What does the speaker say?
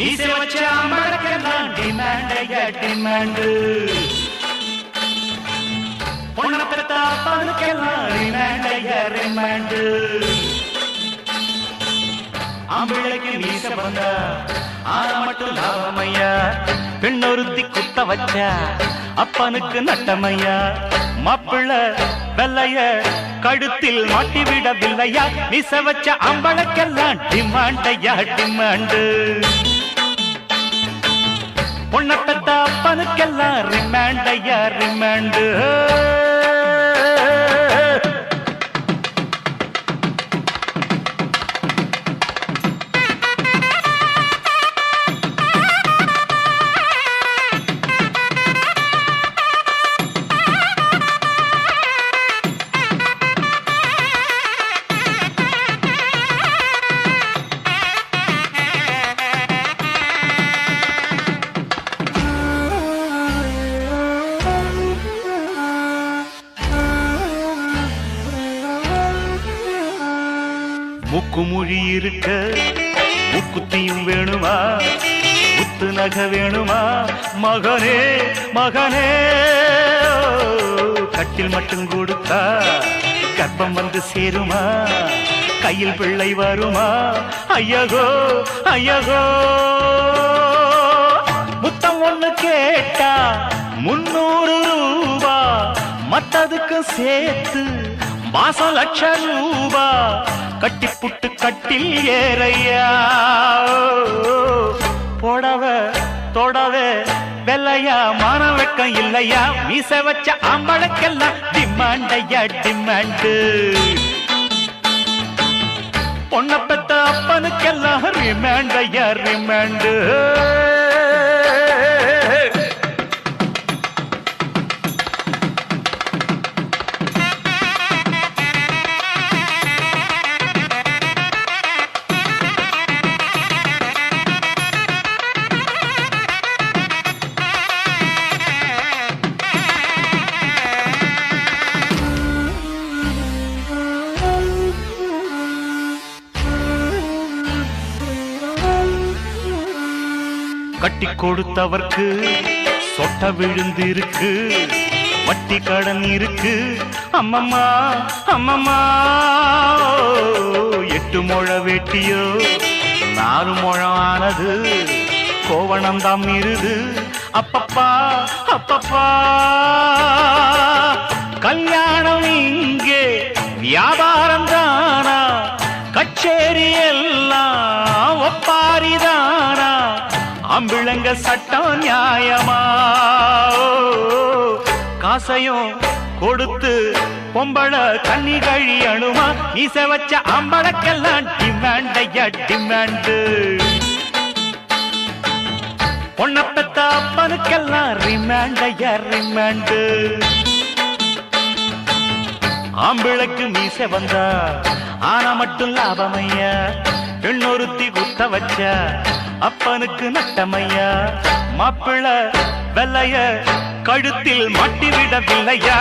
மீசை வச்ச அம்பளக்கெல்லாம் டிமாண்டையா டிமாண்டு பொண்ணை பெத்த அப்பனுக்கெல்லாம் ரிமாண்டையா ரிமாண்டு ஆம்பிள்ளைக்கு மீச வந்தா ஆனா மட்டும் லாபமையா பெண்ணொருத்தி குத்த வச்சா அப்பனுக்கு நட்டமையா மாப்பிள்ள வெள்ளைய கழுத்தில் மாட்டிவிடவில்லையா மீச வச்ச அம்பளக்கெல்லாம் டிமாண்டையா டிமாண்டு பொண்ணை பெத்த அப்பனுக்கெல்லாம் ரிமாண்டையா ரிமாண்டு முக்குமொழி இருக்க முக்குத்தியும் வேணுமா முத்து நகை வேணுமா மகனே மகனே கட்டில் மட்டும் கொடுத்தா கர்ப்பம் வந்து சேருமா கையில் பிள்ளை வருமா ஐயகோ ஐயகோ முத்தம் ஒண்ணு கேட்டா 300 ரூபா மத்ததுக்கு சேர்த்து மாசம் லட்சம் ரூபா கட்டி புட்டு கட்டில் ஏறையா போடவ தொடவே வெள்ளையா மான வெக்கம் இல்லையா மீச வச்ச ஆம்பளக்கெல்லாம் டிமாண்டையா டிமாண்டு பொண்ணை பெத்த அப்பனுக்கெல்லாம் ரிமாண்டையா ரிமாண்டு கட்டி கொடுத்தவர்க்கு சொட்ட விழுந்து இருக்கு வட்டி கடன் இருக்கு அம்மம்மா அம்மம்மா 8 முழ வேட்டியோ 4 முழம் ஆனது கோவணம் தான் இருது அப்பப்பா அப்பப்பா கல்யாணம் இங்கே வியாபாரம் தானா கச்சேரி எல்லாம் ஒப்பாரிதானா அம்பிளங்க சட்டம் நியாயமா காசையும் கொடுத்து பொம்பள கண்ணி கழியணுமா மீச வச்ச அம்பளக்கெல்லாம் டிமாண்டையா டிமாண்டு பொண்ணை பெத்த அப்பனுக்கெல்லாம் ரிமாண்டையா ரிமாண்டு ஆம்பிளைக்கு மீச வந்தா ஆனா மட்டும் லாபமையா பெண்ணொருத்தி குத்த வச்சா அப்பனுக்கு நட்டமையா மாப்பிள்ள வெள்ளைய கழுத்தில் மாட்டிவிடவில்லையா